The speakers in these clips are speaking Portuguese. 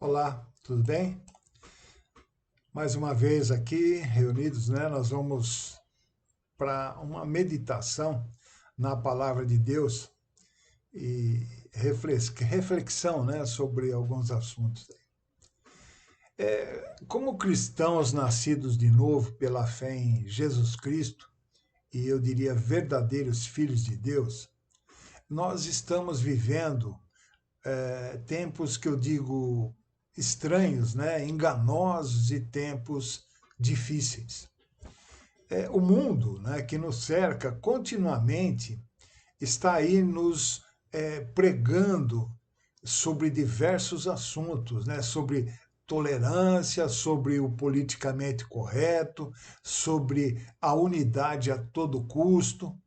Olá, tudo bem? Mais uma vez aqui reunidos, né? Nós vamos para uma meditação na palavra de Deus e reflexão, né, sobre alguns assuntos. Como cristãos nascidos de novo pela fé em Jesus Cristo, e eu diria verdadeiros filhos de Deus, nós estamos vivendo tempos que eu digo estranhos, né, enganosos e tempos difíceis. O mundo, né, que nos cerca continuamente está aí nos pregando sobre diversos assuntos, né, sobre tolerância, sobre o politicamente correto, sobre a unidade a todo custo.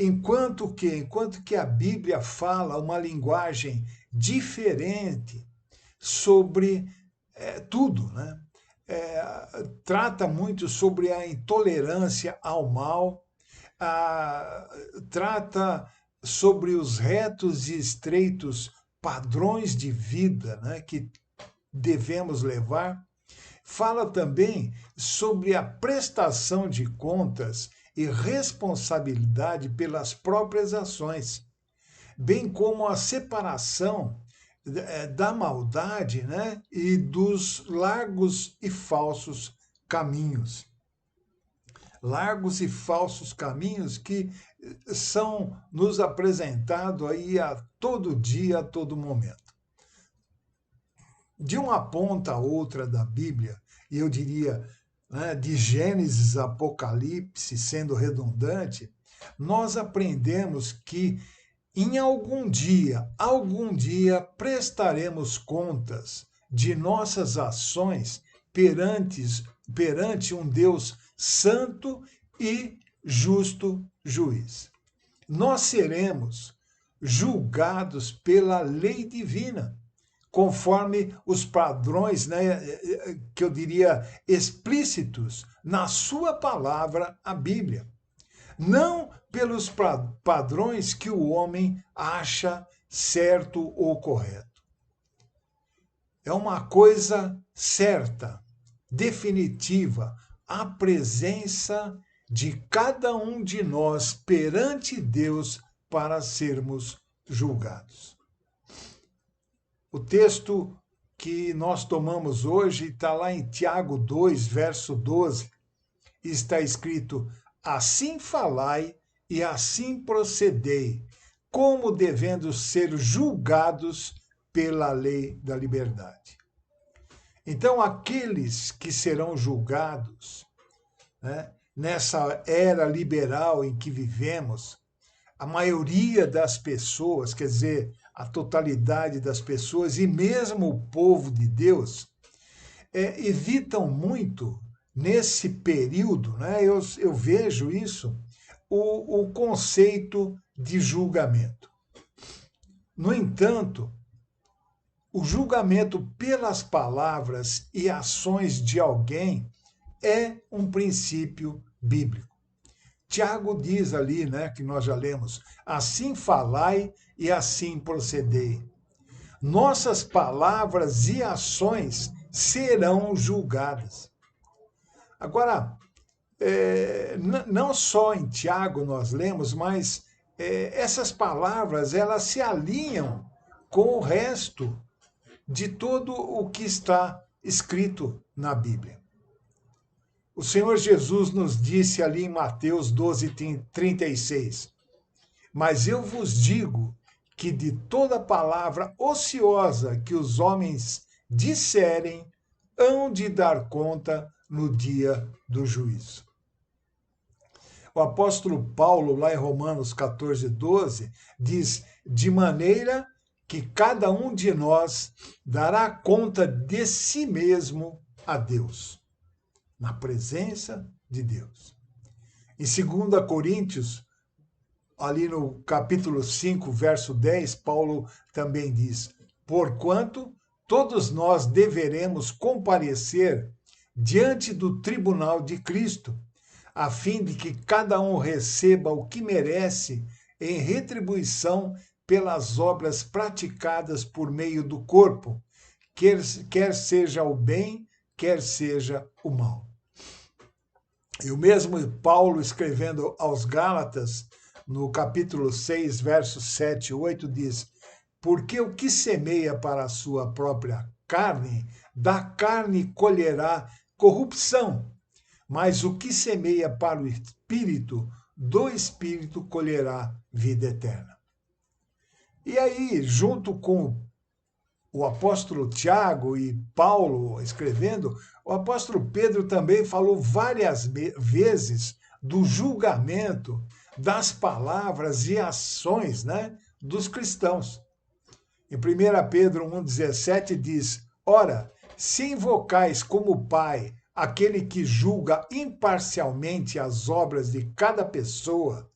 Enquanto que a Bíblia fala uma linguagem diferente sobre tudo, né? Trata muito sobre a intolerância ao mal, a, trata sobre os retos e estreitos padrões de vida, né, que devemos levar. Fala também sobre a prestação de contas e responsabilidade pelas próprias ações, bem como a separação da maldade, né, e dos largos e falsos caminhos. Largos e falsos caminhos que são nos apresentados aí a todo dia, a todo momento. De uma ponta a outra da Bíblia, e eu diria, né, de Gênesis a Apocalipse, sendo redundante, nós aprendemos que em algum dia prestaremos contas de nossas ações perante um Deus santo e justo juiz. Nós seremos julgados pela lei divina, conforme os padrões, né, que eu diria explícitos na sua palavra, a Bíblia. Não pelos padrões que o homem acha certo ou correto. É uma coisa certa, definitiva, a presença de cada um de nós perante Deus para sermos julgados. O texto que nós tomamos hoje está lá em Tiago 2, verso 12, e está escrito: assim falai e assim procedei, como devendo ser julgados pela lei da liberdade. Então, aqueles que serão julgados, né, nessa era liberal em que vivemos, a maioria das pessoas, quer dizer, a totalidade das pessoas e mesmo o povo de Deus, evitam muito nesse período, né, eu vejo isso, o conceito de julgamento. No entanto, o julgamento pelas palavras e ações de alguém é um princípio bíblico. Tiago diz ali, né, que nós já lemos, assim falai e assim procedei. Nossas palavras e ações serão julgadas. Agora, não só em Tiago nós lemos, mas essas palavras elas se alinham com o resto de todo o que está escrito na Bíblia. O Senhor Jesus nos disse ali em Mateus 12:36, mas eu vos digo que de toda palavra ociosa que os homens disserem, hão de dar conta no dia do juízo. O apóstolo Paulo, lá em Romanos 14:12, diz: de maneira que cada um de nós dará conta de si mesmo a Deus, na presença de Deus. Em 2 Coríntios, ali no capítulo 5, verso 10, Paulo também diz: porquanto todos nós deveremos comparecer diante do tribunal de Cristo, a fim de que cada um receba o que merece em retribuição pelas obras praticadas por meio do corpo, quer seja o bem, quer seja o mal. E o mesmo Paulo, escrevendo aos Gálatas, no capítulo 6, versos 7 e 8, diz: porque o que semeia para a sua própria carne, da carne colherá corrupção, mas o que semeia para o Espírito, do Espírito colherá vida eterna. E aí, junto com o apóstolo Tiago e Paulo escrevendo, o apóstolo Pedro também falou várias vezes do julgamento das palavras e ações, né, dos cristãos. Em 1 Pedro 1,17 diz: ora, se invocais como Pai aquele que julga imparcialmente as obras de cada pessoa,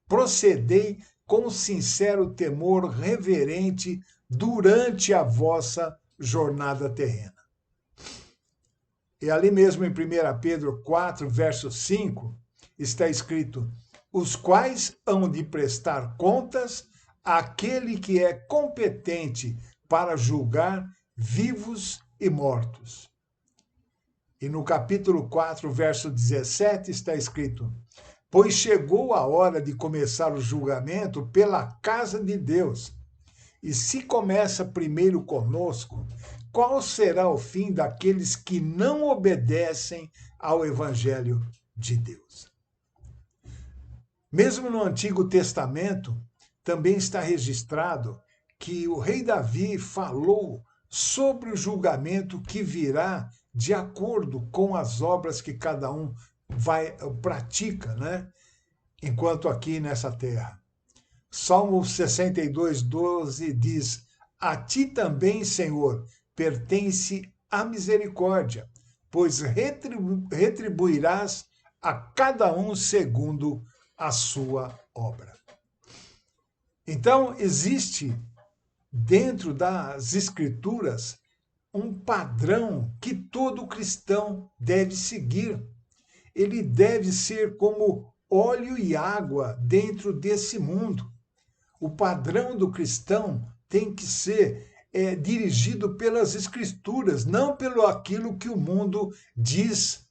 procedei com sincero temor reverente durante a vossa jornada terrena. E ali mesmo em 1 Pedro 4, verso 5, está escrito: os quais hão de prestar contas àquele que é competente para julgar vivos e mortos. E no capítulo 4, verso 17, está escrito: pois chegou a hora de começar o julgamento pela casa de Deus. E se começa primeiro conosco, qual será o fim daqueles que não obedecem ao Evangelho de Deus? Mesmo no Antigo Testamento, também está registrado que o rei Davi falou sobre o julgamento que virá de acordo com as obras que cada um pratica, né? Enquanto aqui nessa terra. Salmo 62, 12 diz: a ti também, Senhor, pertence a misericórdia, pois retribuirás a cada um segundo a sua obra. Então, existe dentro das Escrituras um padrão que todo cristão deve seguir. Ele deve ser como óleo e água dentro desse mundo. O padrão do cristão tem que ser dirigido pelas Escrituras, não pelo aquilo que o mundo diz,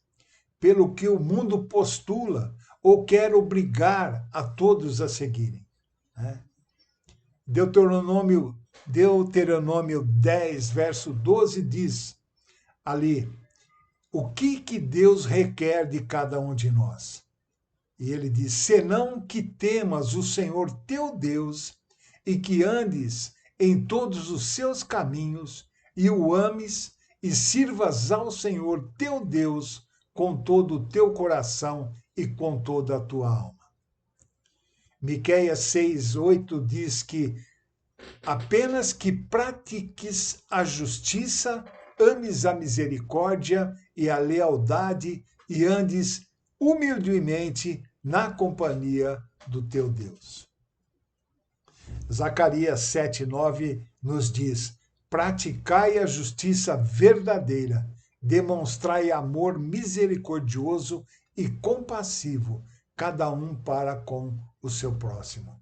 pelo que o mundo postula ou quer obrigar a todos a seguirem. Né? Deuteronômio 10, verso 12 diz ali: o que Deus requer de cada um de nós? E ele diz: senão que temas o Senhor teu Deus e que andes em todos os seus caminhos e o ames e sirvas ao Senhor teu Deus com todo o teu coração e com toda a tua alma. Miqueias 6, 8 diz que apenas que pratiques a justiça, ames a misericórdia e a lealdade e andes humildemente na companhia do teu Deus. Zacarias 7:9 nos diz: praticai a justiça verdadeira, demonstrai amor misericordioso e compassivo, cada um para com o seu próximo.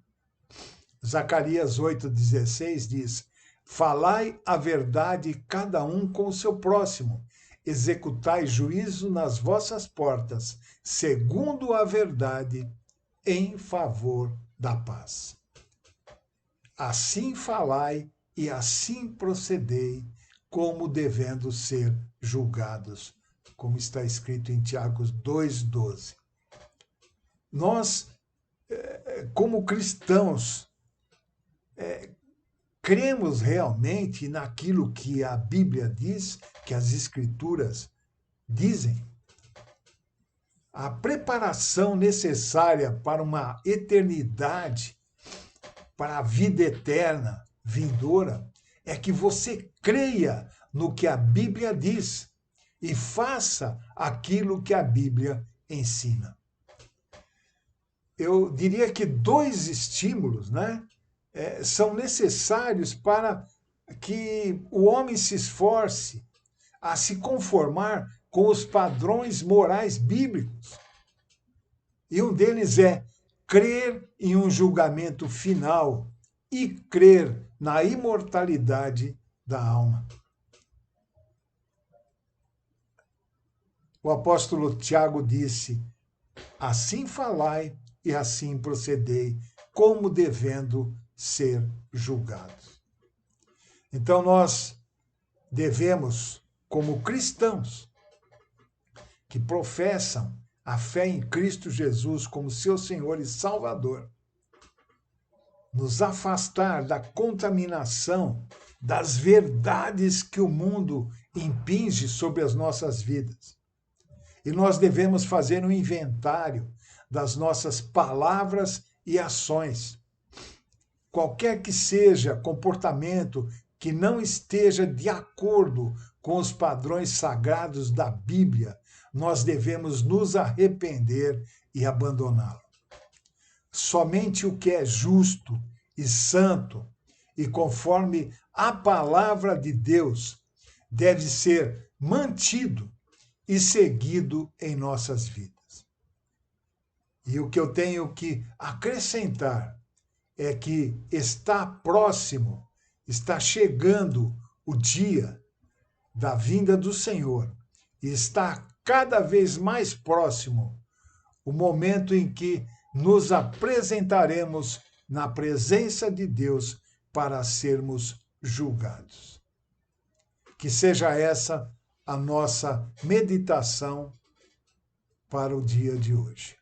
Zacarias 8:16 diz: falai a verdade cada um com o seu próximo, executai juízo nas vossas portas, segundo a verdade, em favor da paz. Assim falai e assim procedei, como devendo ser julgados, como está escrito em Tiago 2:12. Nós, como cristãos, cremos realmente naquilo que a Bíblia diz, que as Escrituras dizem? A preparação necessária para uma eternidade, para a vida eterna vindoura, é que você creia no que a Bíblia diz e faça aquilo que a Bíblia ensina. Eu diria que 2 estímulos, né, são necessários para que o homem se esforce a se conformar com os padrões morais bíblicos. E um deles é crer em um julgamento final e crer na imortalidade da alma. o apóstolo Tiago disse: assim falai e assim procedei, como devendo ser julgados. Então nós devemos, como cristãos que professam a fé em Cristo Jesus como seu Senhor e Salvador, nos afastar da contaminação das verdades que o mundo impinge sobre as nossas vidas. E nós devemos fazer um inventário das nossas palavras e ações. Qualquer que seja comportamento que não esteja de acordo com os padrões sagrados da Bíblia, nós devemos nos arrepender e abandoná-lo. Somente o que é justo e santo e conforme a palavra de Deus deve ser mantido e seguido em nossas vidas. E o que eu tenho que acrescentar é que está próximo, está chegando o dia da vinda do Senhor, e está cada vez mais próximo o momento em que nos apresentaremos na presença de Deus para sermos julgados. Que seja essa a nossa meditação para o dia de hoje.